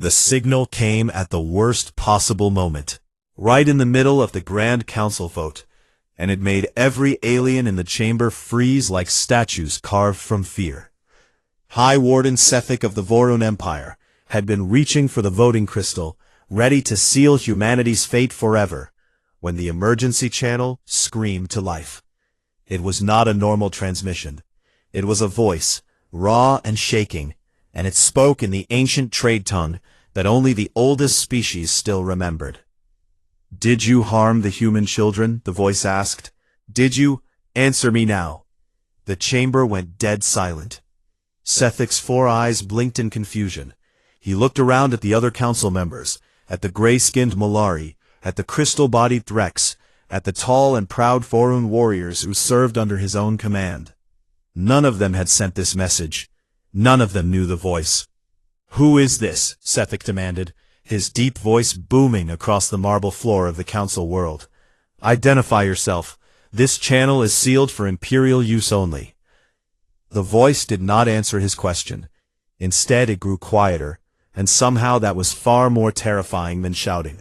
The signal came at the worst possible moment, right in the middle of the Grand Council vote, and it made every alien in the chamber freeze like statues carved from fear. High Warden Sethik of the Vorun Empire had been reaching for the voting crystal, ready to seal humanity's fate forever, when the emergency channel screamed to life. It was not a normal transmission. It was a voice, raw and shaking, and it spoke in the ancient trade tongue that only the oldest species still remembered. "Did you harm the human children?" the voice asked. "Did you? Answer me now." The chamber went dead silent. Sethik's 4 eyes blinked in confusion. He looked around at the other council members, at the gray-skinned Malari, at the crystal-bodied Threx, at the tall and proud Vorun warriors who served under his own command. None of them had sent this message. None of them knew the voice. "Who is this?" Sethik demanded, his deep voice booming across the marble floor of the council world. "Identify yourself. This channel is sealed for Imperial use only." The voice did not answer his question. Instead, it grew quieter, and somehow that was far more terrifying than shouting.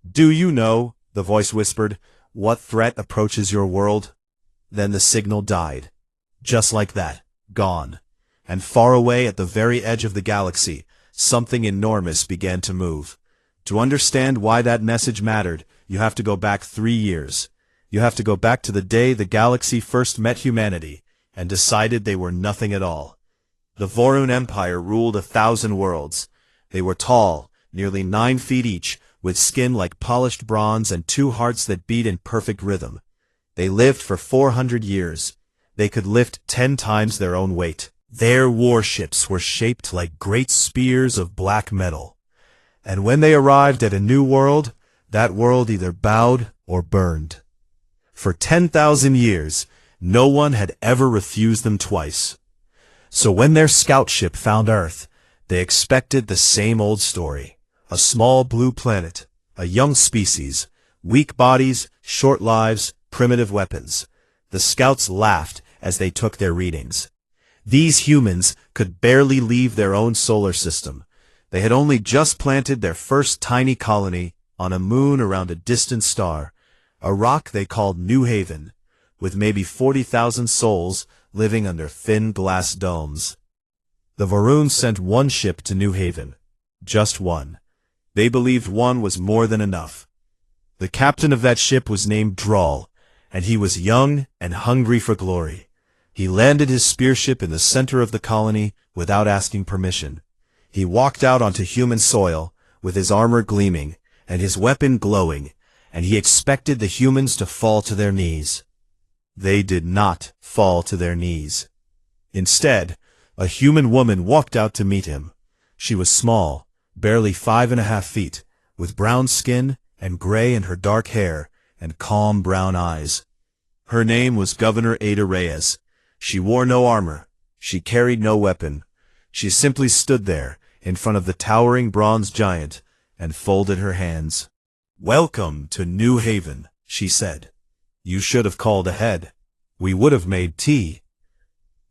"Do you know," the voice whispered, "what threat approaches your world?" Then the signal died. Just like that, gone. And far away at the very edge of the galaxy, something enormous began to move. To understand why that message mattered, you have to go back 3 years. You have to go back to the day the galaxy first met humanity, and decided they were nothing at all. The Vorun Empire ruled 1,000 worlds. They were tall, nearly 9 feet each, with skin like polished bronze and 2 hearts that beat in perfect rhythm. They lived for 400 years. They could lift 10 times their own weight. Their warships were shaped like great spears of black metal. And when they arrived at a new world, that world either bowed or burned. For 10,000 years, no one had ever refused them twice. So when their scout ship found Earth, they expected the same old story. A small blue planet, a young species, weak bodies, short lives, primitive weapons. The scouts laughed as they took their readings. These humans could barely leave their own solar system. They had only just planted their first tiny colony on a moon around a distant star, a rock they called New Haven, with maybe 40,000 souls living under thin glass domes. The Vorun sent 1 ship to New Haven. Just 1. They believed 1 was more than enough. The captain of that ship was named Drawl, and he was young and hungry for glory. He landed his spearship in the center of the colony without asking permission. He walked out onto human soil, with his armor gleaming, and his weapon glowing, and he expected the humans to fall to their knees. They did not fall to their knees. Instead, a human woman walked out to meet him. She was small, barely 5.5 feet, with brown skin and gray in her dark hair and calm brown eyes. Her name was Governor Ada Reyes. She wore no armor. She carried no weapon. She simply stood there, in front of the towering bronze giant, and folded her hands. "Welcome to New Haven," she said. "You should have called ahead. We would have made tea."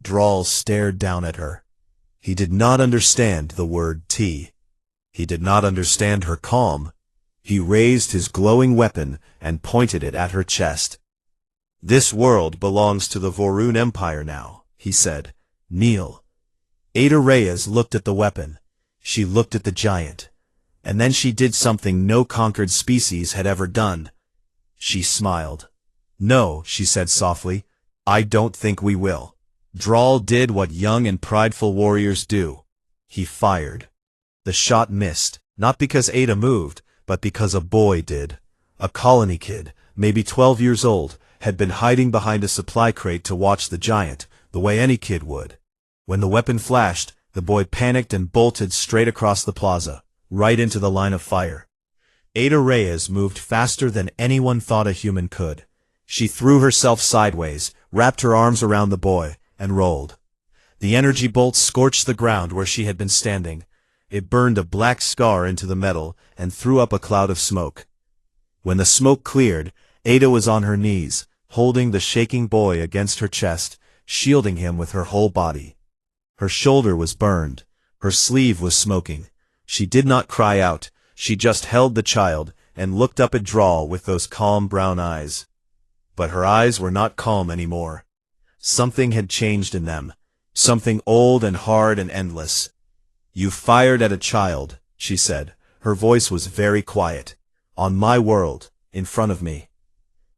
Drawl stared down at her. He did not understand the word tea. He did not understand her calm. He raised his glowing weapon and pointed it at her chest. "This world belongs to the Vorun Empire now," he said. "Kneel." Ada Reyes looked at the weapon. She looked at the giant. And then she did something no conquered species had ever done. She smiled. "No," she said softly, "I don't think we will." Drawl did what young and prideful warriors do. He fired. The shot missed, not because Ada moved, but because a boy did. A colony kid, maybe 12 years old, had been hiding behind a supply crate to watch the giant, the way any kid would. When the weapon flashed, the boy panicked and bolted straight across the plaza, right into the line of fire. Ada Reyes moved faster than anyone thought a human could. She threw herself sideways, wrapped her arms around the boy, and rolled. The energy bolt scorched the ground where she had been standing. It burned a black scar into the metal and threw up a cloud of smoke. When the smoke cleared, Ada was on her knees, holding the shaking boy against her chest, shielding him with her whole body. Her shoulder was burned. Her sleeve was smoking. She did not cry out, she just held the child, and looked up at Drawl with those calm brown eyes. But her eyes were not calm anymore. Something had changed in them, something old and hard and endless. "You fired at a child," she said. Her voice was very quiet. "On my world, in front of me."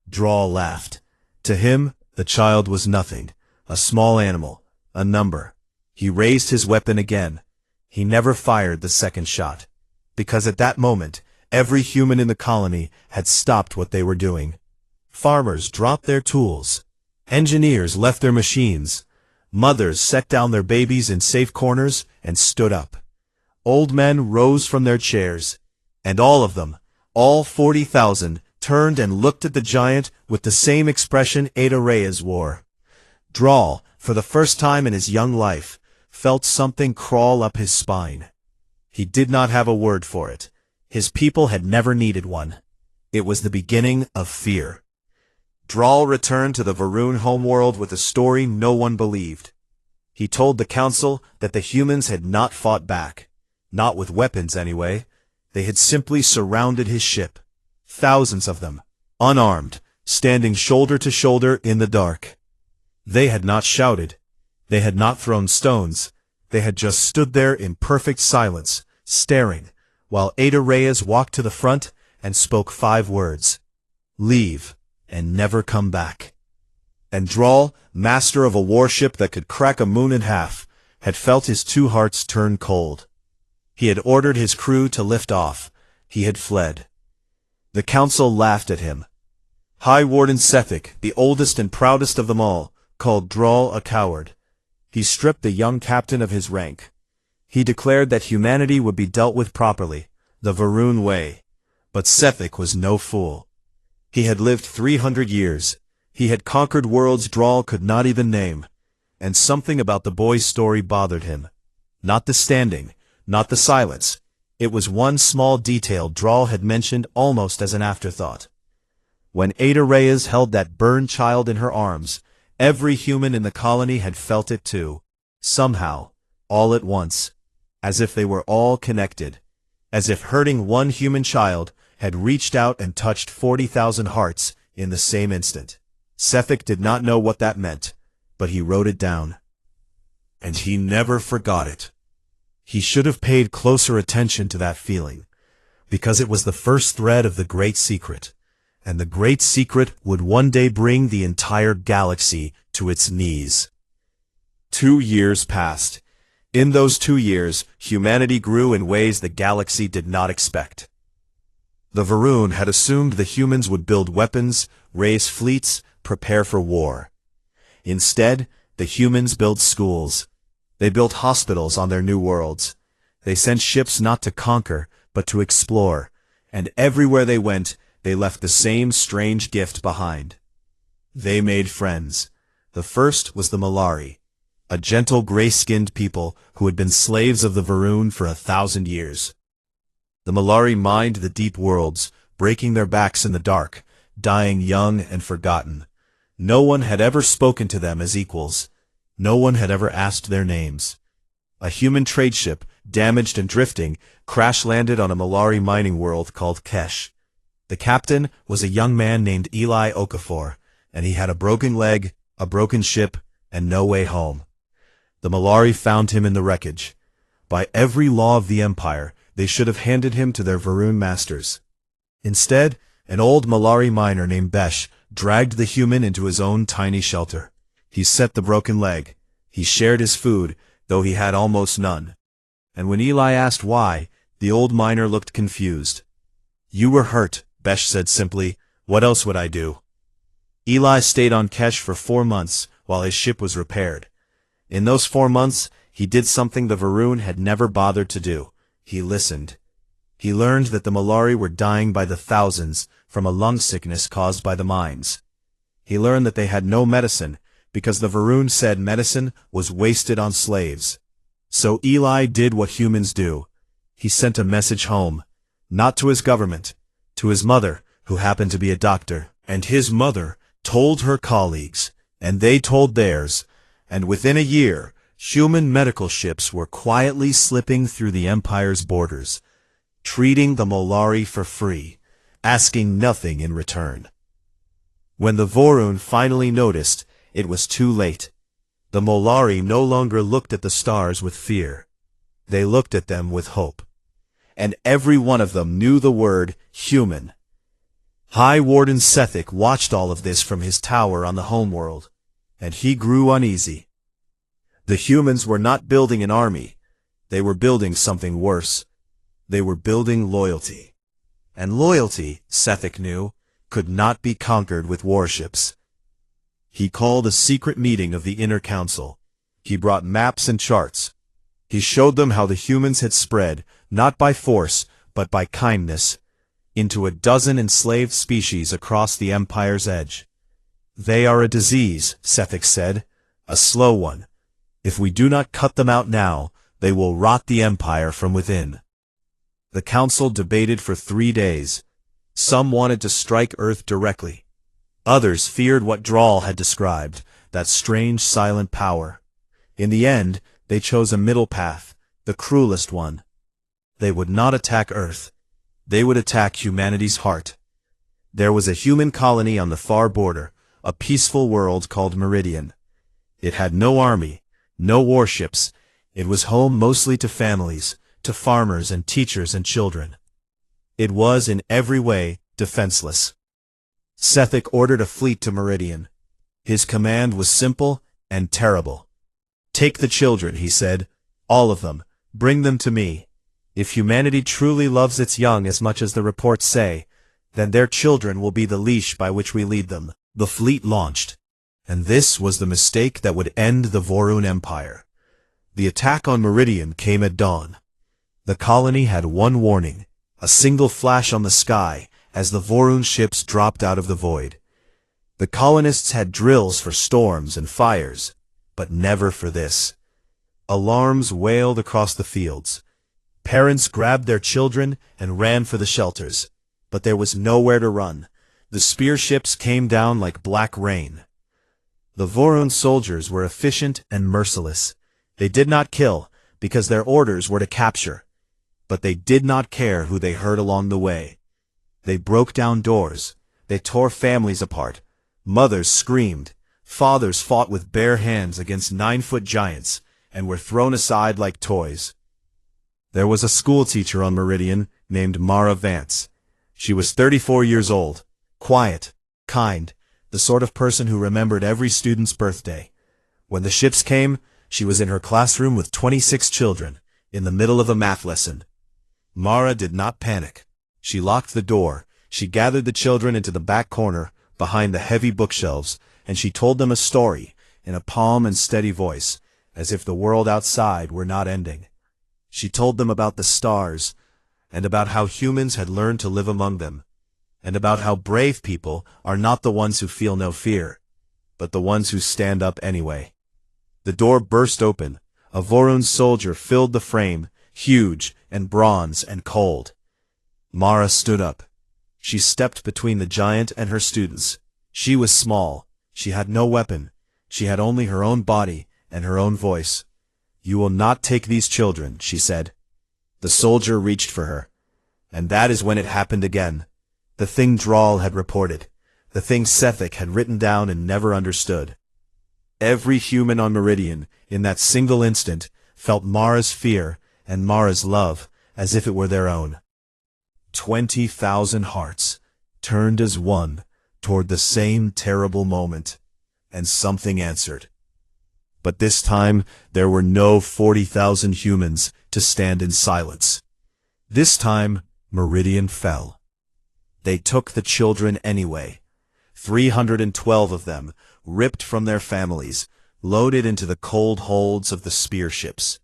Drawl laughed. To him, the child was nothing, a small animal, a number. He raised his weapon again. He never fired the second shot, because at that moment, every human in the colony had stopped what they were doing. Farmers dropped their tools. Engineers left their machines. Mothers set down their babies in safe corners and stood up. Old men rose from their chairs, and all of them, all 40,000, turned and looked at the giant with the same expression Ada Reyes wore. Drawl, for the first time in his young life, felt something crawl up his spine. He did not have a word for it. His people had never needed one. It was the beginning of fear. Drawl returned to the Varun homeworld with a story no one believed. He told the council that the humans had not fought back. Not with weapons, anyway. They had simply surrounded his ship. Thousands of them, unarmed, standing shoulder to shoulder in the dark. They had not shouted. They had not thrown stones. They had just stood there in perfect silence, staring, while Ada Reyes walked to the front and spoke 5 words. "Leave, and never come back." And Drawl, master of a warship that could crack a moon in half, had felt his 2 hearts turn cold. He had ordered his crew to lift off. He had fled. The council laughed at him. High Warden Sethek, the oldest and proudest of them all, called Drawl a coward. He stripped the young captain of his rank. He declared that humanity would be dealt with properly, the Varun way. But Sethek was no fool. He had lived 300 years. He had conquered worlds Drawl could not even name. And something about the boy's story bothered him. Not the standing, not the silence. It was one small detail Drawl had mentioned almost as an afterthought. When Ada Reyes held that burned child in her arms, every human in the colony had felt it too. Somehow, all at once. As if they were all connected. As if hurting one human child had reached out and touched 40,000 hearts in the same instant. Sethek did not know what that meant, but he wrote it down. And he never forgot it. He should have paid closer attention to that feeling, because it was the first thread of the great secret, and the great secret would one day bring the entire galaxy to its knees. 2 years passed. In those 2 years, humanity grew in ways the galaxy did not expect. The Varun had assumed the humans would build weapons, raise fleets, prepare for war. Instead, the humans built schools. They built hospitals on their new worlds. They sent ships not to conquer, but to explore, and everywhere they went, they left the same strange gift behind. They made friends. The first was the Malari, a gentle gray-skinned people who had been slaves of the Varun for 1,000 years. The Malari mined the deep worlds, breaking their backs in the dark, dying young and forgotten. No one had ever spoken to them as equals. No one had ever asked their names. A human trade ship, damaged and drifting, crash-landed on a Malari mining world called Kesh. The captain was a young man named Eli Okafor, and he had a broken leg, a broken ship, and no way home. The Malari found him in the wreckage. By every law of the Empire, they should have handed him to their Varun masters. Instead, an old Malari miner named Besh dragged the human into his own tiny shelter. He set the broken leg. He shared his food, though he had almost none. And when Eli asked why, the old miner looked confused. "You were hurt," Besh said simply. "What else would I do?" Eli stayed on Kesh for 4 months while his ship was repaired. In those 4 months, he did something the Varun had never bothered to do. He listened. He learned that the Malari were dying by the thousands from a lung sickness caused by the mines. He learned that they had no medicine, because the Varun said medicine was wasted on slaves. So Eli did what humans do. He sent a message home, not to his government, to his mother, who happened to be a doctor. And his mother told her colleagues, and they told theirs, and within a year, human medical ships were quietly slipping through the Empire's borders, treating the Molari for free, asking nothing in return. When the Vorun finally noticed, it was too late. The Molari no longer looked at the stars with fear. They looked at them with hope. And every one of them knew the word human. High Warden Sethek watched all of this from his tower on the homeworld, and he grew uneasy. The humans were not building an army. They were building something worse. They were building loyalty. And loyalty, Sethek knew, could not be conquered with warships. He called a secret meeting of the Inner Council. He brought maps and charts. He showed them how the humans had spread, not by force, but by kindness, into a dozen enslaved species across the Empire's edge. They are a disease, Sethek said, a slow one. If we do not cut them out now, they will rot the Empire from within. The Council debated for 3 days. Some wanted to strike Earth directly. Others feared what Drawl had described, that strange silent power. In the end, they chose a middle path, the cruelest one. They would not attack Earth. They would attack humanity's heart. There was a human colony on the far border, a peaceful world called Meridian. It had no army, no warships. It was home mostly to families, to farmers and teachers and children. It was in every way defenseless. Sethek ordered a fleet to Meridian. His command was simple and terrible. Take the children, he said, all of them, bring them to me. If humanity truly loves its young as much as the reports say, then their children will be the leash by which we lead them. The fleet launched, and this was the mistake that would end the Vorun Empire. The attack on Meridian came at dawn. The colony had one warning, a single flash on the sky as the Vorun ships dropped out of the void. The colonists had drills for storms and fires, but never for this. Alarms wailed across the fields. Parents grabbed their children and ran for the shelters, but there was nowhere to run. The spear ships came down like black rain. The Vorun soldiers were efficient and merciless. They did not kill, because their orders were to capture. But they did not care who they hurt along the way. They broke down doors. They tore families apart. Mothers screamed. Fathers fought with bare hands against 9-foot giants, and were thrown aside like toys. There was a schoolteacher on Meridian named Mara Vance. She was 34 years old, quiet, kind, the sort of person who remembered every student's birthday. When the ships came, she was in her classroom with 26 children, in the middle of a math lesson. Mara did not panic. She locked the door, she gathered the children into the back corner, behind the heavy bookshelves, and she told them a story, in a calm and steady voice, as if the world outside were not ending. She told them about the stars, and about how humans had learned to live among them, and about how brave people are not the ones who feel no fear, but the ones who stand up anyway. The door burst open. A Vorun soldier filled the frame, huge and bronze and cold. Mara stood up. She stepped between the giant and her students. She was small. She had no weapon. She had only her own body and her own voice. "You will not take these children," she said. The soldier reached for her. And that is when it happened again. The thing Drawl had reported. The thing Sethek had written down and never understood. Every human on Meridian, in that single instant, felt Mara's fear and Mara's love as if it were their own. 20,000 hearts turned as one toward the same terrible moment, and something answered. But this time there were no 40,000 humans to stand in silence. This time Meridian fell. They took the children anyway. 312 of them, ripped from their families, loaded into the cold holds of the spear ships.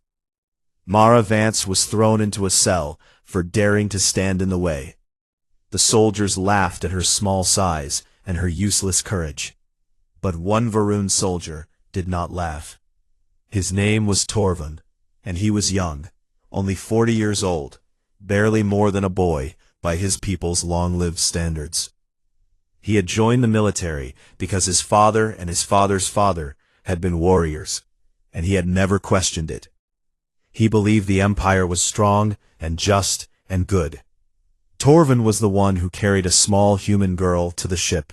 Mara Vance was thrown into a cell for daring to stand in the way. The soldiers laughed at her small size and her useless courage. But one Vorun soldier did not laugh. His name was Torvund, and he was young, only 40 years old, barely more than a boy by his people's long-lived standards. He had joined the military because his father and his father's father had been warriors, and he had never questioned it. He believed the empire was strong and just and good. Torvin was the one who carried a small human girl to the ship.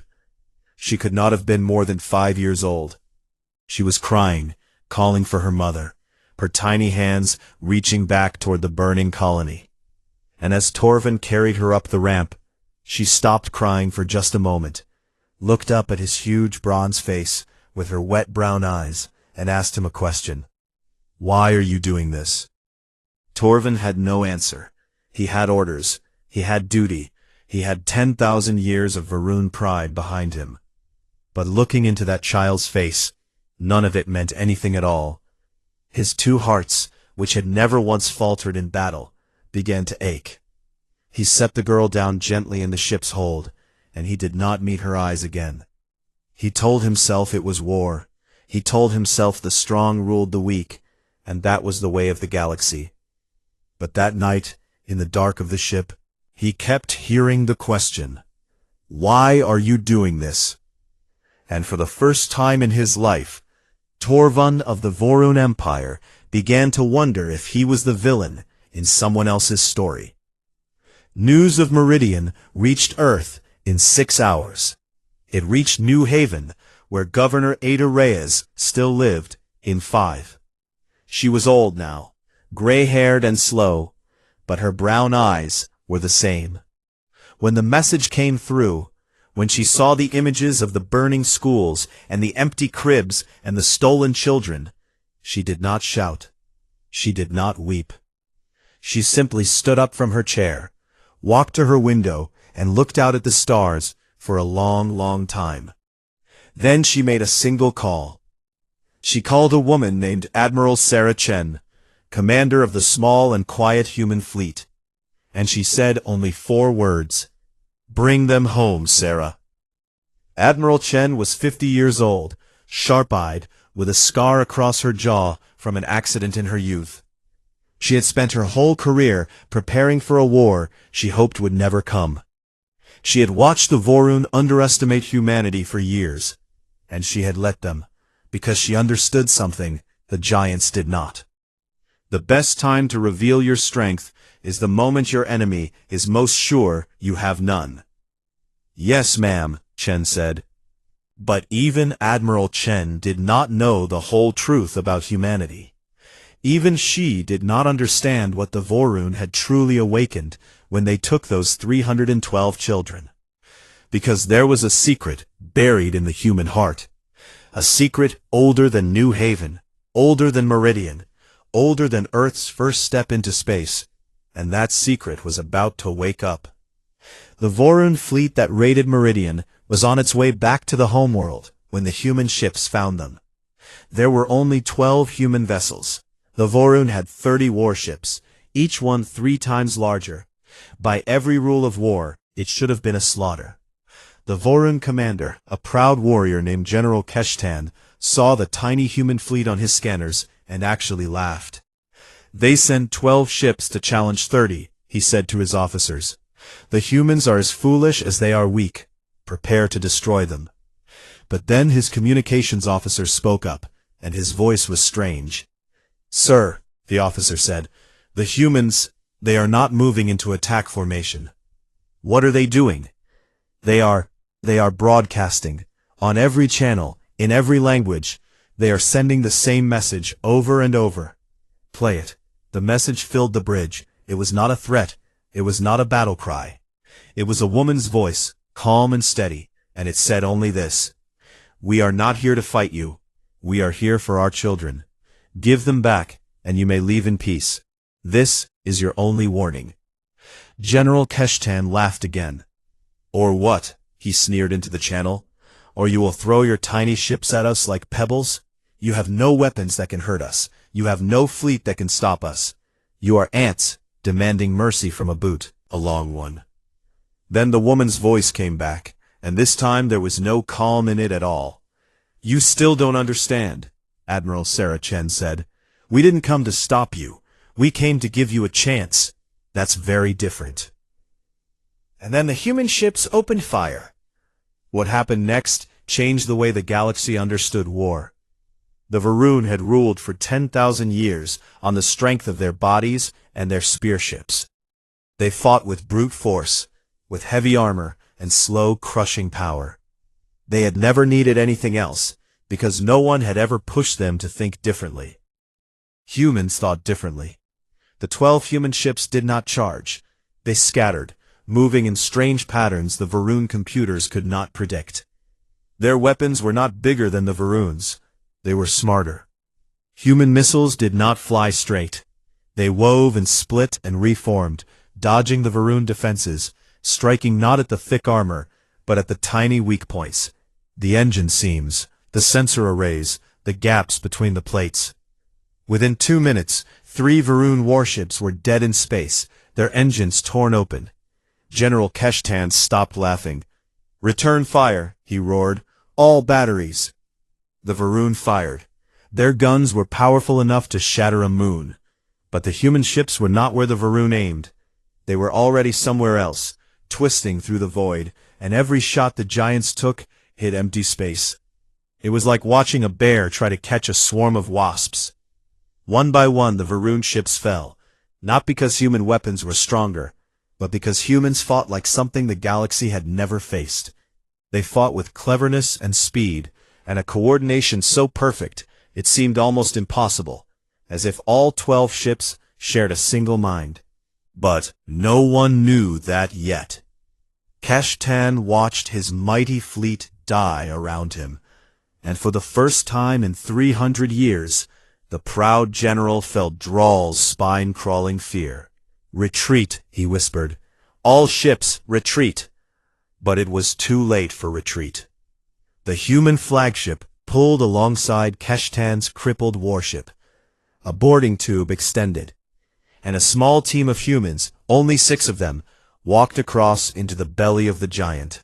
She could not have been more than 5 years old. She was crying, calling for her mother, her tiny hands reaching back toward the burning colony. And as Torvin carried her up the ramp, she stopped crying for just a moment, looked up at his huge bronze face with her wet brown eyes, and asked him a question. "Why are you doing this?" Torvin had no answer. He had orders. He had duty. He had 10,000 years of Varun pride behind him. But looking into that child's face, none of it meant anything at all. His two hearts, which had never once faltered in battle, began to ache. He set the girl down gently in the ship's hold, and he did not meet her eyes again. He told himself it was war. He told himself the strong ruled the weak, and that was the way of the galaxy. But that night, in the dark of the ship, he kept hearing the question, "Why are you doing this?" And for the first time in his life, Torvin of the Vorun Empire began to wonder if he was the villain in someone else's story. News of Meridian reached Earth in 6 hours. It reached New Haven, where Governor Ada Reyes still lived, in 5. She was old now, gray-haired and slow, but her brown eyes were the same. When the message came through, when she saw the images of the burning schools and the empty cribs and the stolen children, she did not shout. She did not weep. She simply stood up from her chair, walked to her window, and looked out at the stars for a long, long time. Then she made a single call. She called a woman named Admiral Sarah Chen, commander of the small and quiet human fleet. And she said only 4 words. "Bring them home, Sarah." Admiral Chen was 50 years old, sharp-eyed, with a scar across her jaw from an accident in her youth. She had spent her whole career preparing for a war she hoped would never come. She had watched the Vorun underestimate humanity for years, and she had let them, because she understood something the giants did not. The best time to reveal your strength is the moment your enemy is most sure you have none. "Yes, ma'am," Chen said. But even Admiral Chen did not know the whole truth about humanity. Even she did not understand what the Vorun had truly awakened when they took those 312 children. Because there was a secret buried in the human heart. A secret older than New Haven, older than Meridian, older than Earth's first step into space, and that secret was about to wake up. The Vorun fleet that raided Meridian was on its way back to the homeworld when the human ships found them. There were only 12 human vessels. The Vorun had 30 warships, each one 3 times larger. By every rule of war, it should have been a slaughter. The Vorun commander, a proud warrior named General Keshtan, saw the tiny human fleet on his scanners and actually laughed. "They send 12 ships to challenge 30, he said to his officers. "The humans are as foolish as they are weak. Prepare to destroy them." But then his communications officer spoke up, and his voice was strange. "Sir," the officer said, "the humans, they are not moving into attack formation." "What are they doing?" They are broadcasting. On every channel, in every language, they are sending the same message over and over." "Play it." The message filled the bridge. It was not a threat. It was not a battle cry. It was a woman's voice, calm and steady, and it said only this: "We are not here to fight you. We are here for our children. Give them back, and you may leave in peace. This is your only warning." General Keshtan laughed again. "Or what?" he sneered into the channel. "Or you will throw your tiny ships at us like pebbles? You have no weapons that can hurt us. You have no fleet that can stop us. You are ants, demanding mercy from a boot, a long one." Then the woman's voice came back, and this time there was no calm in it at all. "You still don't understand," Admiral Sarah Chen said. "We didn't come to stop you. We came to give you a chance. That's very different." And then the human ships opened fire. What happened next changed the way the galaxy understood war. The Varun had ruled for 10,000 years on the strength of their bodies and their spearships. They fought with brute force, with heavy armor and slow, crushing power. They had never needed anything else, because no one had ever pushed them to think differently. Humans thought differently. The 12 human ships did not charge. They scattered, moving in strange patterns the Varun computers could not predict. Their weapons were not bigger than the Varuns. They were smarter. Human missiles did not fly straight. They wove and split and reformed, dodging the Varun defenses, striking not at the thick armor, but at the tiny weak points, the engine seams, the sensor arrays, the gaps between the plates. Within 2 minutes, 3 Varun warships were dead in space, their engines torn open. General Keshtan stopped laughing. "Return fire," he roared. "All batteries." The Varun fired. Their guns were powerful enough to shatter a moon. But the human ships were not where the Varun aimed. They were already somewhere else, twisting through the void, and every shot the giants took hit empty space. It was like watching a bear try to catch a swarm of wasps. One by one the Varun ships fell, not because human weapons were stronger, but because humans fought like something the galaxy had never faced. They fought with cleverness and speed, and a coordination so perfect it seemed almost impossible, as if all 12 ships shared a single mind. But no one knew that yet. Keshtan watched his mighty fleet die around him, and for the first time in 300 years, the proud general felt Drawl's spine-crawling fear. "Retreat," he whispered. "All ships, retreat." But it was too late for retreat. The human flagship pulled alongside Keshtan's crippled warship. A boarding tube extended, and a small team of humans, only 6 of them, walked across into the belly of the giant.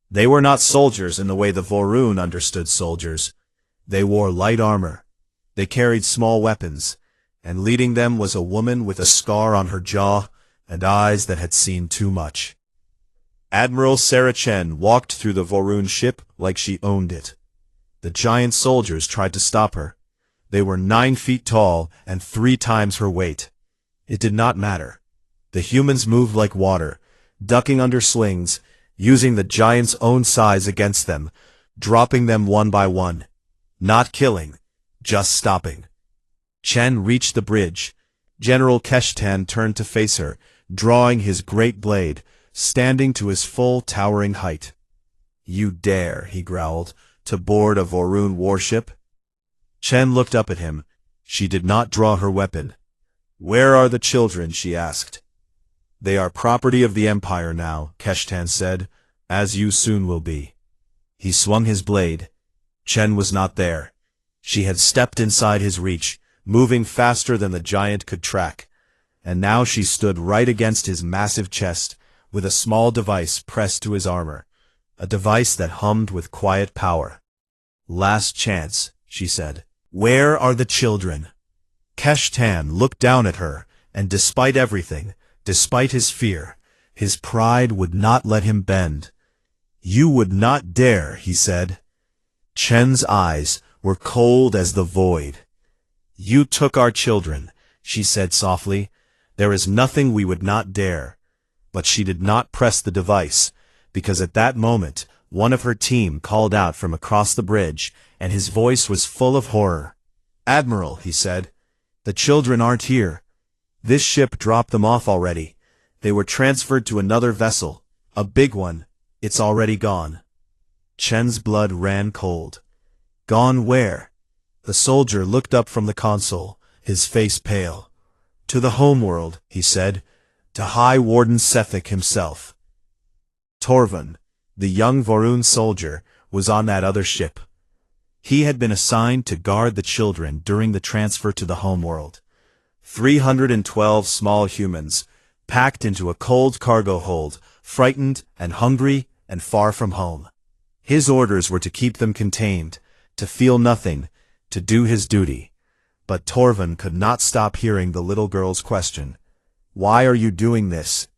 They were not soldiers in the way the Varun understood soldiers. They wore light armor. They carried small weapons, and leading them was a woman with a scar on her jaw and eyes that had seen too much. Admiral Sarah Chen walked through the Varun ship like she owned it. The giant soldiers tried to stop her. They were 9 feet tall and 3 times her weight. It did not matter. The humans moved like water, ducking under slings, using the giant's own size against them, dropping them one by one. Not killing, just stopping. Chen reached the bridge. General Keshtan turned to face her, drawing his great blade, standing to his full towering height. "You dare," he growled, "to board a Varun warship?" Chen looked up at him. She did not draw her weapon. "Where are the children?" she asked. "They are property of the Empire now," Keshtan said, "as you soon will be." He swung his blade. Chen was not there. She had stepped inside his reach, moving faster than the giant could track, and now she stood right against his massive chest, with a small device pressed to his armor, a device that hummed with quiet power. "Last chance," she said. "Where are the children?" Keshtan looked down at her, and despite everything, despite his fear, his pride would not let him bend. "You would not dare," he said. Chen's eyes were cold as the void. "You took our children," she said softly. "There is nothing we would not dare." But she did not press the device, because at that moment, one of her team called out from across the bridge, and his voice was full of horror. "Admiral," he said, "the children aren't here. This ship dropped them off already. They were transferred to another vessel, a big one. It's already gone." Chen's blood ran cold. "Gone where?" The soldier looked up from the console, his face pale. "To the homeworld," he said, "to High Warden Sethek himself." Torvin, the young Varun soldier, was on that other ship. He had been assigned to guard the children during the transfer to the homeworld. 312 small humans, packed into a cold cargo hold, frightened and hungry and far from home. His orders were to keep them contained, to feel nothing, to do his duty. But Torvin could not stop hearing the little girl's question. "Why are you doing this?"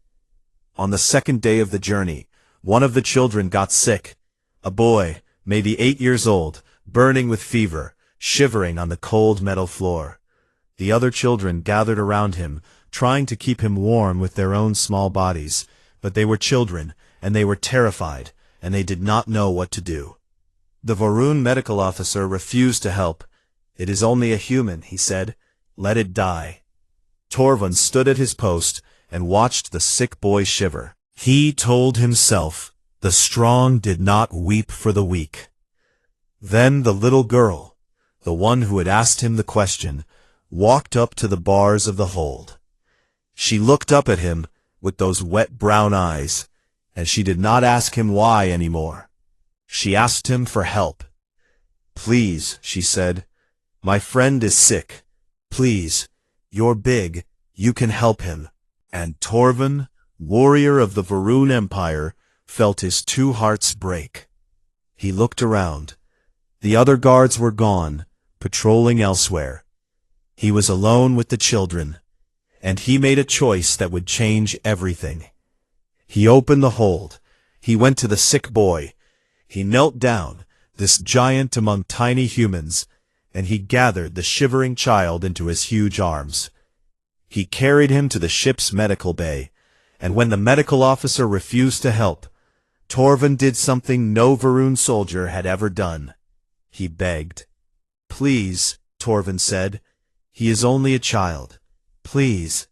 On the 2nd day of the journey, one of the children got sick. A boy, maybe 8 years old, burning with fever, shivering on the cold metal floor. The other children gathered around him, trying to keep him warm with their own small bodies, but they were children, and they were terrified, and they did not know what to do. The Varun medical officer refused to help. "It is only a human," he said. "Let it die." Torvald stood at his post and watched the sick boy shiver. He told himself, the strong did not weep for the weak. Then the little girl, the one who had asked him the question, walked up to the bars of the hold. She looked up at him with those wet brown eyes, and she did not ask him why anymore. She asked him for help. "Please," she said, "my friend is sick. Please, you're big, you can help him." And Torvald, warrior of the Varun Empire, felt his two hearts break. He looked around. The other guards were gone, patrolling elsewhere. He was alone with the children, and he made a choice that would change everything. He opened the hold. He went to the sick boy. He knelt down, this giant among tiny humans, and he gathered the shivering child into his huge arms. He carried him to the ship's medical bay, and when the medical officer refused to help, Torvald did something no Varun soldier had ever done. He begged. "Please," Torvald said, "he is only a child. Please."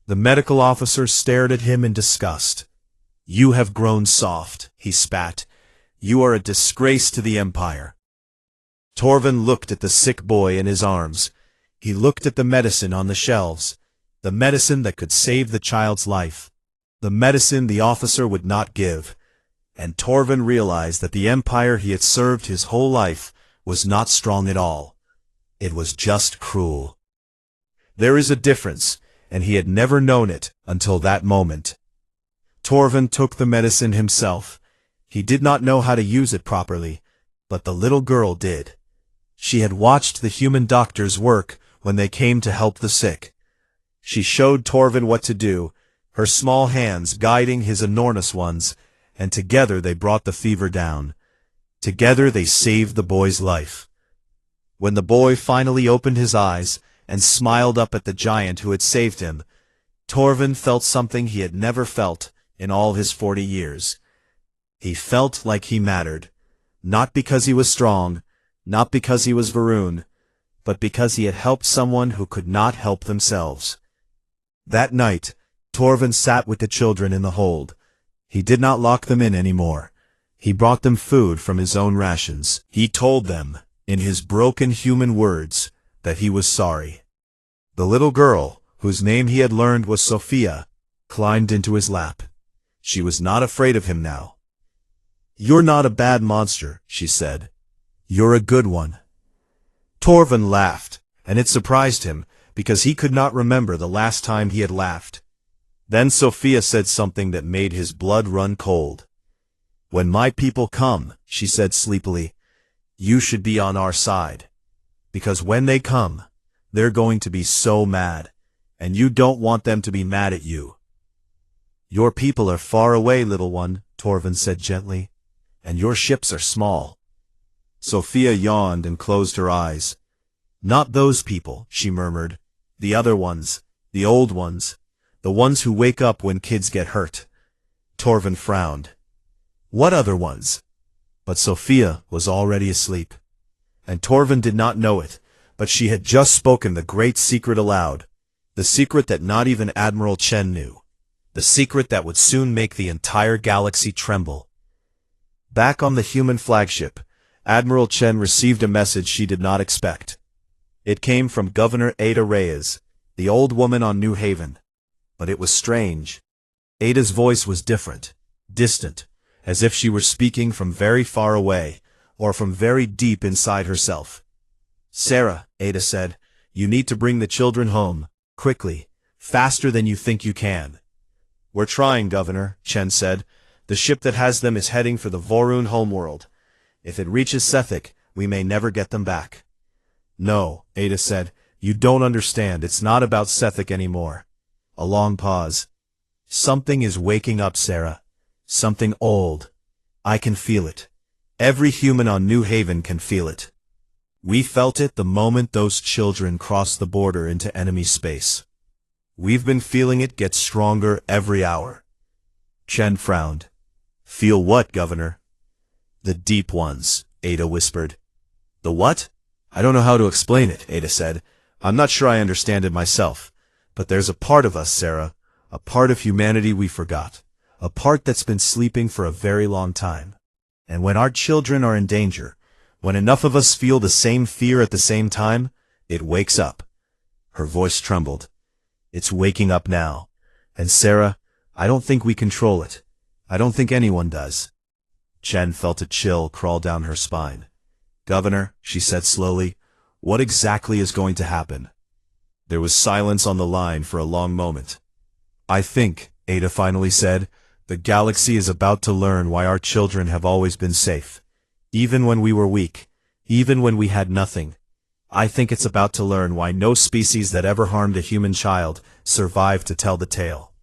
The medical officer stared at him in disgust. "You have grown soft," he spat. "You are a disgrace to the Empire." Torvald looked at the sick boy in his arms. He looked at the medicine on the shelves, the medicine that could save the child's life, the medicine the officer would not give, and Torvald realized that the empire he had served his whole life was not strong at all. It was just cruel. There is a difference, and he had never known it until that moment. Torvald took the medicine himself. He did not know how to use it properly, but the little girl did. She had watched the human doctors work when they came to help the sick. She showed Torvald what to do, her small hands guiding his enormous ones, and together they brought the fever down. Together they saved the boy's life. When the boy finally opened his eyes and smiled up at the giant who had saved him, Torvald felt something he had never felt in all his 40 years. He felt like he mattered, not because he was strong, not because he was Varun, but because he had helped someone who could not help themselves. That night, Torvald sat with the children in the hold. He did not lock them in anymore. He brought them food from his own rations. He told them, in his broken human words, that he was sorry. The little girl, whose name he had learned was Sophia, climbed into his lap. She was not afraid of him now. "You're not a bad monster," she said. "You're a good one." Torvald laughed, and it surprised him, because he could not remember the last time he had laughed. Then Sophia said something that made his blood run cold. "When my people come," she said sleepily, "you should be on our side. Because when they come, they're going to be so mad, and you don't want them to be mad at you." "Your people are far away, little one," Torvald said gently, "and your ships are small." Sophia yawned and closed her eyes. "Not those people," she murmured. "The other ones, the old ones, the ones who wake up when kids get hurt." Torvald frowned. "What other ones?" But Sophia was already asleep. And Torvald did not know it, but she had just spoken the great secret aloud, the secret that not even Admiral Chen knew, the secret that would soon make the entire galaxy tremble. Back on the human flagship, Admiral Chen received a message she did not expect. It came from Governor Ada Reyes, the old woman on New Haven. But it was strange. Ada's voice was different, distant, as if she were speaking from very far away, or from very deep inside herself. "Sarah," Ada said, "you need to bring the children home, quickly, faster than you think you can." "We're trying, Governor," Chen said. "The ship that has them is heading for the Vorun homeworld. If it reaches Sethik, we may never get them back." "No," Ada said, "you don't understand. It's not about Sethik anymore." A long pause. "Something is waking up, Sarah. Something old. I can feel it. Every human on New Haven can feel it." We felt it the moment those children crossed the border into enemy space. We've been feeling it get stronger every hour. Chen frowned. Feel what, Governor? The deep ones, Ada whispered. The what? I don't know how to explain it, Ada said. I'm not sure I understand it myself. But there's a part of us, Sarah, a part of humanity we forgot. A part that's been sleeping for a very long time. And when our children are in danger, when enough of us feel the same fear at the same time, it wakes up. Her voice trembled. It's waking up now. And Sarah, I don't think we control it. I don't think anyone does. Chen felt a chill crawl down her spine. Governor, she said slowly, what exactly is going to happen? There was silence on the line for a long moment. I think, Ada finally said, the galaxy is about to learn why our children have always been safe. Even when we were weak, even when we had nothing. I think it's about to learn why no species that ever harmed a human child survived to tell the tale.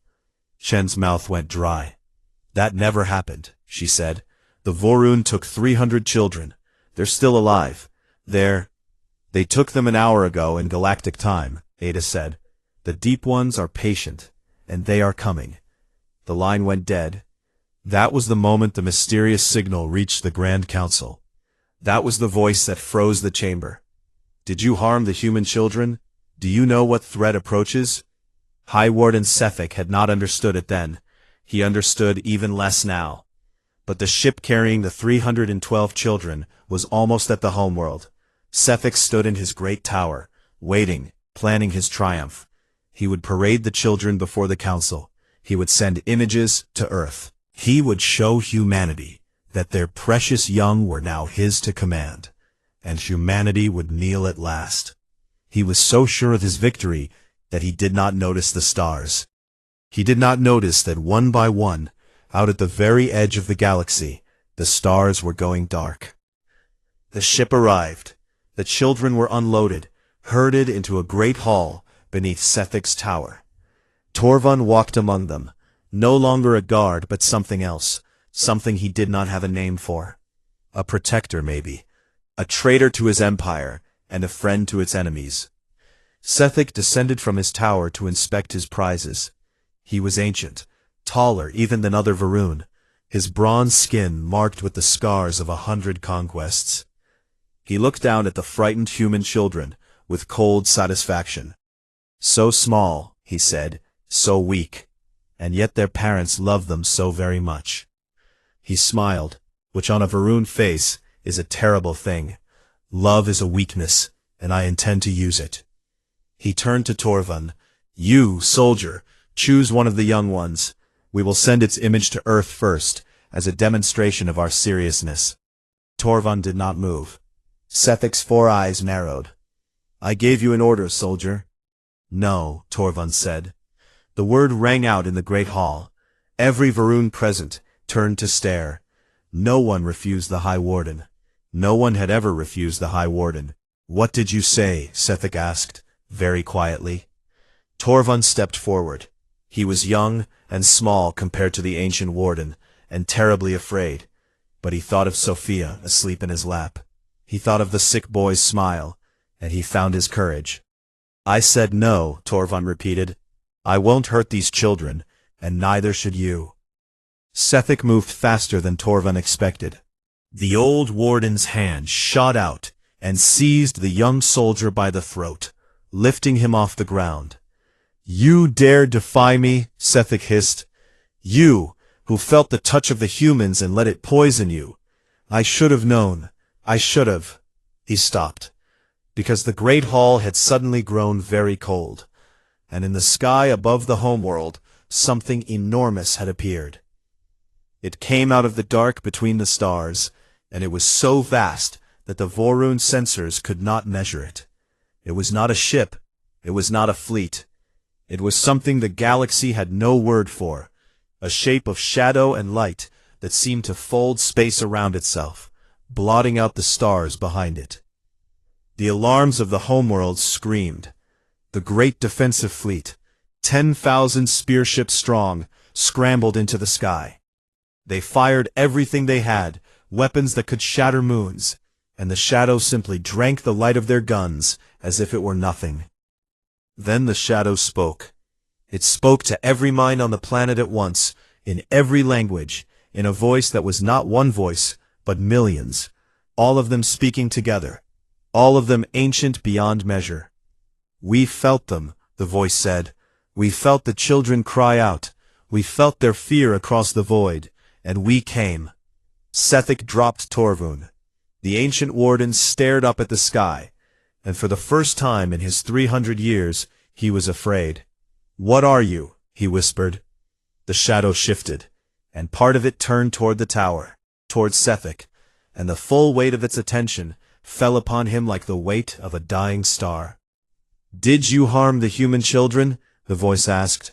Chen's mouth went dry. That never happened, she said. The Vorun took 300 children. They're still alive. They took them an hour ago in galactic time, Ada said. The deep ones are patient, and they are coming. The line went dead. That was the moment the mysterious signal reached the Grand Council. That was the voice that froze the chamber. Did you harm the human children? Do you know what threat approaches? High Warden Sefik had not understood it then. He understood even less now. But the ship carrying the 312 children was almost at the homeworld. Sefik stood in his great tower, waiting, planning his triumph. He would parade the children before the council. He would send images to Earth. He would show humanity that their precious young were now his to command, and humanity would kneel at last. He was so sure of his victory that he did not notice the stars. He did not notice that one by one, out at the very edge of the galaxy, the stars were going dark. The ship arrived. The children were unloaded, herded into a great hall beneath Sefik's tower. Torvund walked among them, no longer a guard but something else, something he did not have a name for. A protector, maybe. A traitor to his empire, and a friend to its enemies. Sefik descended from his tower to inspect his prizes. He was ancient, taller even than other Vorun, his bronze skin marked with the scars of 100 conquests. He looked down at the frightened human children with cold satisfaction. So small, he said, so weak, and yet their parents loved them so very much. He smiled, which on a Vorun face is a terrible thing. Love is a weakness, and I intend to use it. He turned to Torvund. You, soldier, choose one of the young ones. We will send its image to Earth first, as a demonstration of our seriousness. Torvund did not move. Sefik's 4 eyes narrowed. I gave you an order, soldier. No, Torvund said. The word rang out in the great hall. Every Vorun present turned to stare. No one refused the High Warden. No one had ever refused the High Warden. What did you say? Sefik asked, very quietly. Torvund stepped forward. He was young and small compared to the ancient warden, and terribly afraid. But he thought of Sophia asleep in his lap. He thought of the sick boy's smile, and he found his courage. I said no, Torvund repeated. I won't hurt these children, and neither should you. Sefik moved faster than Torvund expected. The old warden's hand shot out and seized the young soldier by the throat, lifting him off the ground. You dare defy me? Sefik hissed. You, who felt the touch of the humans and let it poison you. I should have known. I should have. He stopped, because the great hall had suddenly grown very cold, and in the sky above the homeworld something enormous had appeared. It came out of the dark between the stars, and it was so vast that the Vorun sensors could not measure it. It was not a ship. It was not a fleet. It was something the galaxy had no word for, a shape of shadow and light that seemed to fold space around itself, blotting out the stars behind it. The alarms of the homeworld screamed. The great defensive fleet, 10,000 spearships strong, scrambled into the sky. They fired everything they had, weapons that could shatter moons, and the shadow simply drank the light of their guns as if it were nothing. Then the shadow spoke. It spoke to every mind on the planet at once, in every language, in a voice that was not one voice, but millions, all of them speaking together, all of them ancient beyond measure. "We felt them," the voice said. "We felt the children cry out. We felt their fear across the void, and we came." Sethek dropped Torvund. The ancient warden stared up at the sky, and for the first time in his 300 years, he was afraid. "What are you?" he whispered. The shadow shifted, and part of it turned toward the tower, toward Sethek, and the full weight of its attention fell upon him like the weight of a dying star. "Did you harm the human children?" the voice asked.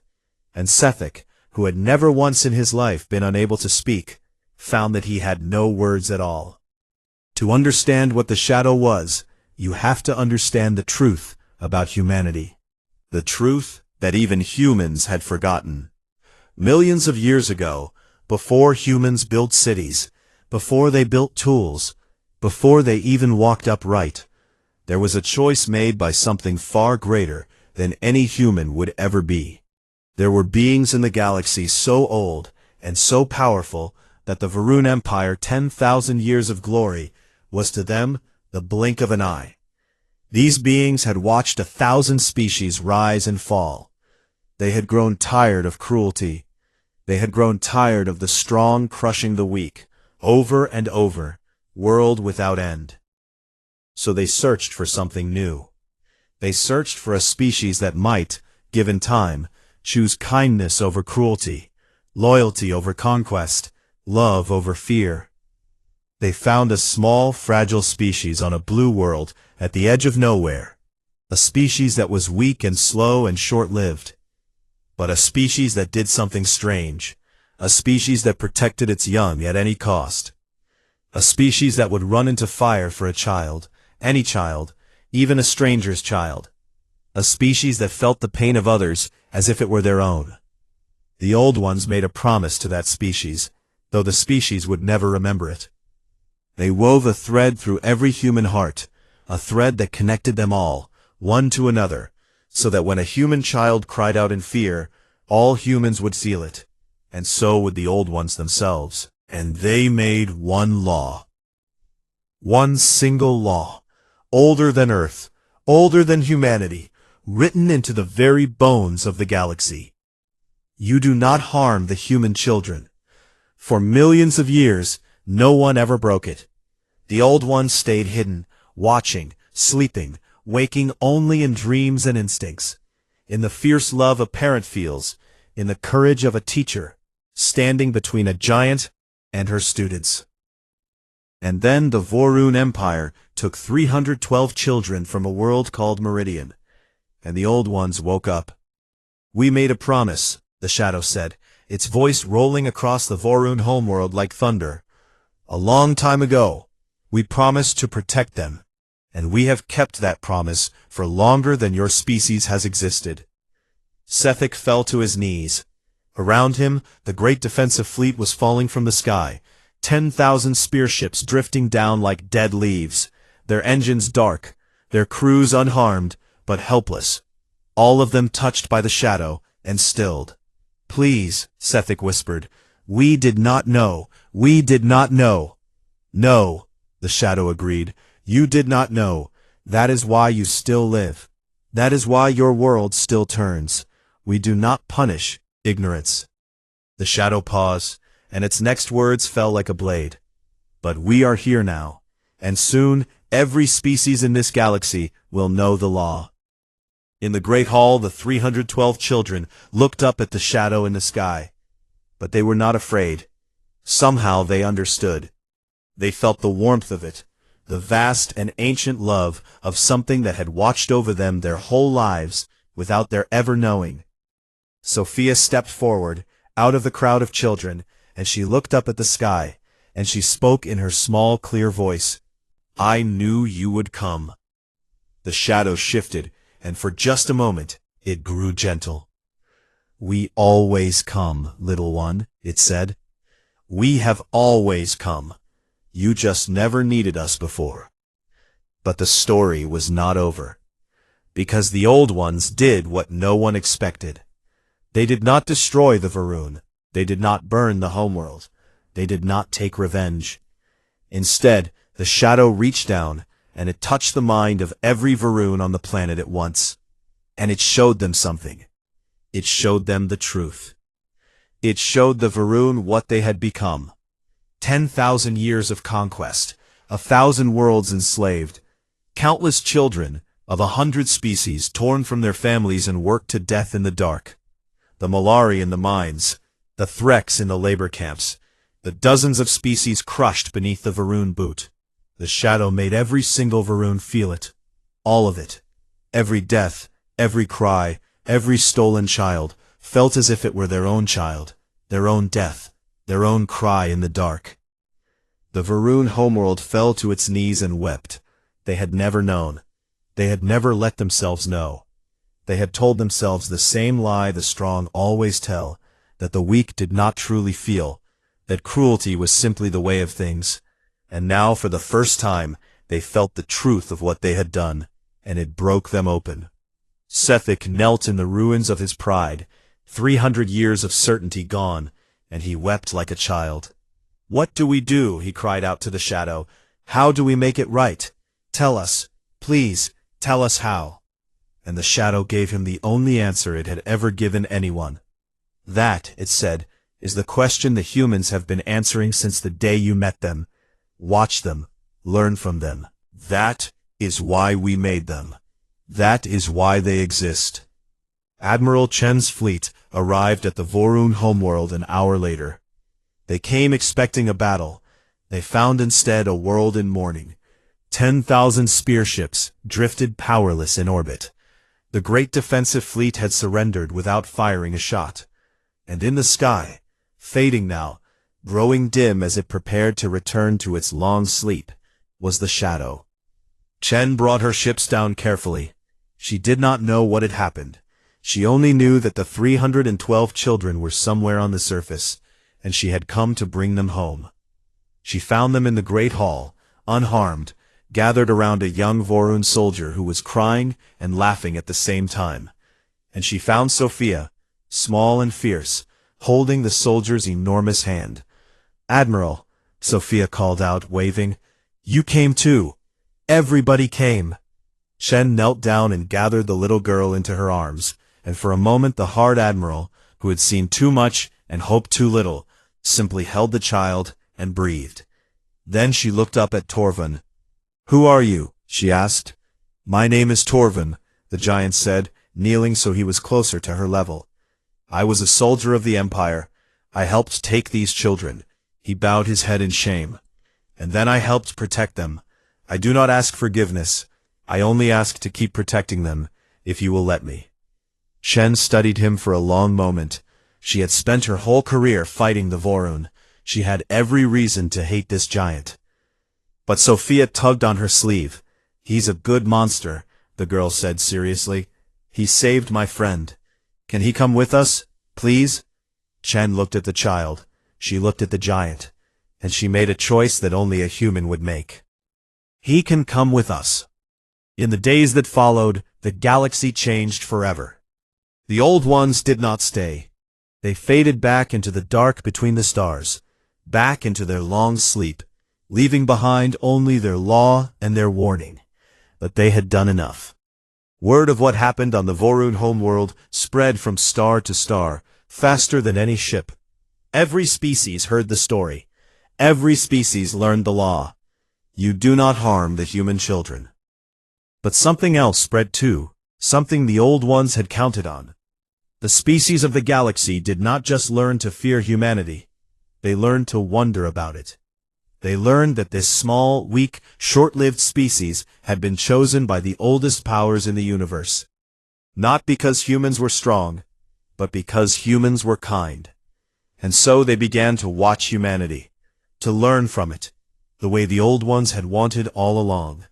And Sethek, who had never once in his life been unable to speak, found that he had no words at all. To understand what the shadow was, you have to understand the truth about humanity. The truth that even humans had forgotten. Millions of years ago, before humans built cities, before they built tools, before they even walked upright, there was a choice made by something far greater than any human would ever be. There were beings in the galaxy so old and so powerful that the Varun Empire 10,000 years of glory was to them the blink of an eye. These beings had watched 1,000 species rise and fall. They had grown tired of cruelty. They had grown tired of the strong crushing the weak, over and over, world without end. So they searched for something new. They searched for a species that might, given time, choose kindness over cruelty, loyalty over conquest, love over fear. They found a small, fragile species on a blue world at the edge of nowhere, a species that was weak and slow and short-lived, but a species that did something strange, a species that protected its young at any cost, a species that would run into fire for a child, any child, even a stranger's child, a species that felt the pain of others as if it were their own. The old ones made a promise to that species, though the species would never remember it. They wove a thread through every human heart, a thread that connected them all, one to another, so that when a human child cried out in fear, all humans would feel it, and so would the old ones themselves. And they made one law. One single law, older than Earth, older than humanity, written into the very bones of the galaxy. You do not harm the human children. For millions of years, no one ever broke it. The old ones stayed hidden, watching, sleeping, waking only in dreams and instincts, in the fierce love a parent feels, in the courage of a teacher, standing between a giant and her students. And then the Vorun Empire took 312 children from a world called Meridian, and the old ones woke up. "We made a promise," the shadow said, its voice rolling across the Vorun homeworld like thunder. "A long time ago, we promised to protect them, and we have kept that promise for longer than your species has existed." Sethek fell to his knees. Around him, the great defensive fleet was falling from the sky, 10,000 spear ships drifting down like dead leaves, their engines dark, their crews unharmed, but helpless, all of them touched by the shadow and stilled. "Please," Sethek whispered, "we did not know, we did not know." "No," the shadow agreed, "you did not know. That is why you still live. That is why your world still turns. We do not punish ignorance." The shadow paused, and its next words fell like a blade. "But we are here now, and soon every species in this galaxy will know the law." In the great hall, the 312 children looked up at the shadow in the sky. But they were not afraid. Somehow they understood. They felt the warmth of it, the vast and ancient love of something that had watched over them their whole lives without their ever knowing. Sophia stepped forward, out of the crowd of children, and she looked up at the sky, and she spoke in her small, clear voice. "I knew you would come." The shadow shifted, and for just a moment, it grew gentle. "We always come, little one," it said. "We have always come. You just never needed us before." But the story was not over. Because the Old Ones did what no one expected. They did not destroy the Varun. They did not burn the homeworld. They did not take revenge. Instead, the shadow reached down, and it touched the mind of every Varun on the planet at once. And it showed them something. It showed them the truth. It showed the Varun what they had become. 10,000 years of conquest, 1,000 worlds enslaved, countless children of 100 species torn from their families and worked to death in the dark. The Malari in the mines, the Threks in the labor camps, the dozens of species crushed beneath the Varun boot. The shadow made every single Varun feel it. All of it. Every death, every cry, every stolen child, felt as if it were their own child, their own death, their own cry in the dark. The Varun homeworld fell to its knees and wept. They had never known. They had never let themselves know. They had told themselves the same lie the strong always tell, that the weak did not truly feel, that cruelty was simply the way of things. And now, for the first time, they felt the truth of what they had done, and it broke them open. Sethek knelt in the ruins of his pride, 300 years of certainty gone, and he wept like a child. "What do we do?" he cried out to the shadow. "How do we make it right? Tell us, please, tell us how." And the shadow gave him the only answer it had ever given anyone. "That," it said, "is the question the humans have been answering since the day you met them. Watch them, learn from them. That is why we made them. That is why they exist." Admiral Chen's fleet arrived at the Vorun homeworld an hour later. They came expecting a battle. They found instead a world in mourning. 10,000 spear ships drifted powerless in orbit. The great defensive fleet had surrendered without firing a shot. And in the sky, fading now, growing dim as it prepared to return to its long sleep, was the shadow. Chen brought her ships down carefully. She did not know what had happened. She only knew that the 312 children were somewhere on the surface, and she had come to bring them home. She found them in the great hall, unharmed, gathered around a young Vorun soldier who was crying and laughing at the same time. And she found Sophia, small and fierce, holding the soldier's enormous hand. "Admiral," Sophia called out, waving, "you came too. Everybody came." Chen knelt down and gathered the little girl into her arms, and for a moment the hard admiral, who had seen too much and hoped too little, simply held the child and breathed. Then she looked up at Torvin. "Who are you?" she asked. "My name is Torvin," the giant said, kneeling so he was closer to her level. "I was a soldier of the Empire. I helped take these children." He bowed his head in shame. "And then I helped protect them. I do not ask forgiveness. I only ask to keep protecting them, if you will let me." Chen studied him for a long moment. She had spent her whole career fighting the Vorun. She had every reason to hate this giant. But Sophia tugged on her sleeve. "He's a good monster," the girl said seriously. "He saved my friend. Can he come with us, please?" Chen looked at the child. She looked at the giant. And she made a choice that only a human would make. "He can come with us." In the days that followed, the galaxy changed forever. The Old Ones did not stay. They faded back into the dark between the stars, back into their long sleep, leaving behind only their law and their warning. But they had done enough. Word of what happened on the Vorun homeworld spread from star to star, faster than any ship. Every species heard the story. Every species learned the law. You do not harm the human children. But something else spread too, something the Old Ones had counted on. The species of the galaxy did not just learn to fear humanity. They learned to wonder about it. They learned that this small, weak, short-lived species had been chosen by the oldest powers in the universe. Not because humans were strong, but because humans were kind. And so they began to watch humanity, to learn from it, the way the Old Ones had wanted all along.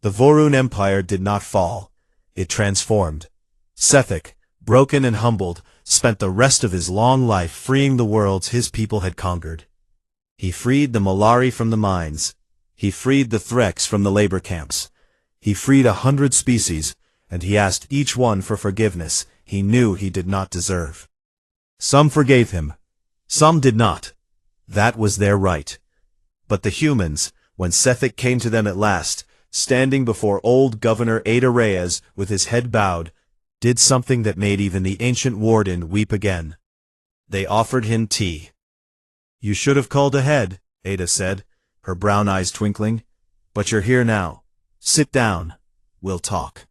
The Vorun Empire did not fall. It transformed. Sethek, broken and humbled, spent the rest of his long life freeing the worlds his people had conquered. He freed the Malari from the mines. He freed the Threks from the labor camps. He freed 100 species, and he asked each one for forgiveness he knew he did not deserve. Some forgave him, some did not. That was their right. But the humans, when Sethic came to them at last, standing before old Governor Ada Reyes with his head bowed, did something that made even the ancient warden weep again. They offered him tea. "You should have called ahead," Ada said, her brown eyes twinkling. "But you're here now. Sit down. We'll talk."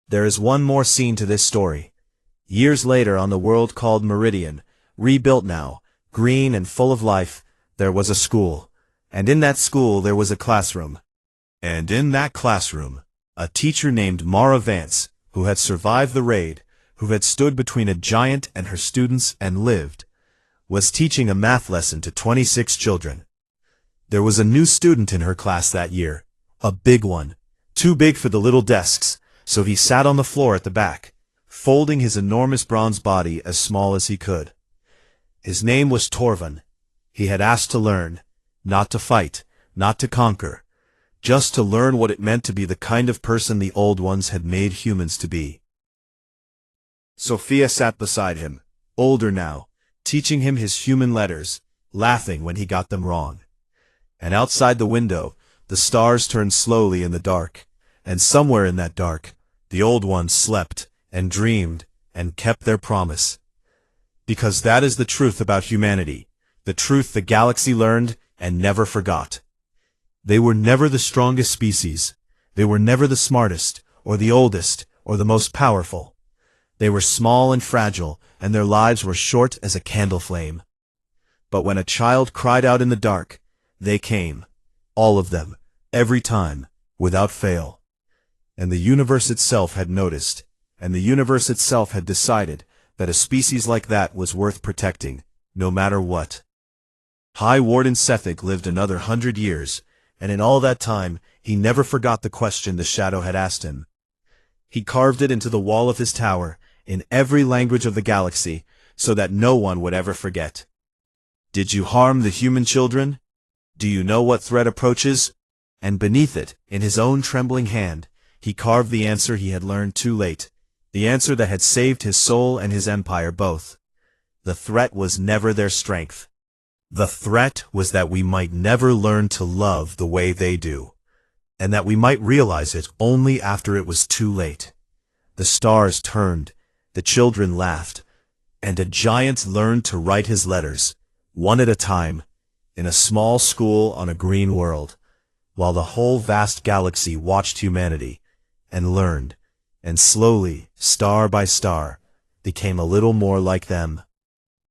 There is one more scene to this story. Years later, on the world called Meridian, rebuilt now, green and full of life, there was a school. And in that school there was a classroom. And in that classroom, a teacher named Mara Vance, who had survived the raid, who had stood between a giant and her students and lived, was teaching a math lesson to 26 children. There was a new student in her class that year, a big one, too big for the little desks, so he sat on the floor at the back, folding his enormous bronze body as small as he could. His name was Torvin. He had asked to learn, not to fight, not to conquer, just to learn what it meant to be the kind of person the old ones had made humans to be. Sophia sat beside him, older now, teaching him his human letters, laughing when he got them wrong. And outside the window, the stars turned slowly in the dark, and somewhere in that dark, the old ones slept and dreamed and kept their promise. Because that is the truth about humanity, the truth the galaxy learned and never forgot. They were never the strongest species. They were never the smartest, or the oldest, or the most powerful. They were small and fragile, and their lives were short as a candle flame. But when a child cried out in the dark, they came, all of them, every time, without fail. And the universe itself had noticed, and the universe itself had decided that a species like that was worth protecting, no matter what. High Warden Sethic lived another 100 years, and in all that time he never forgot the question the shadow had asked him. He carved it into the wall of his tower, in every language of the galaxy, so that no one would ever forget. "Did you harm the human children? Do you know what threat approaches?" And beneath it, in his own trembling hand, he carved the answer he had learned too late, the answer that had saved his soul and his empire both. The threat was never their strength. The threat was that we might never learn to love the way they do, and that we might realize it only after it was too late. The stars turned, the children laughed, and a giant learned to write his letters, one at a time, in a small school on a green world, while the whole vast galaxy watched humanity, and learned, and slowly, star by star, became a little more like them.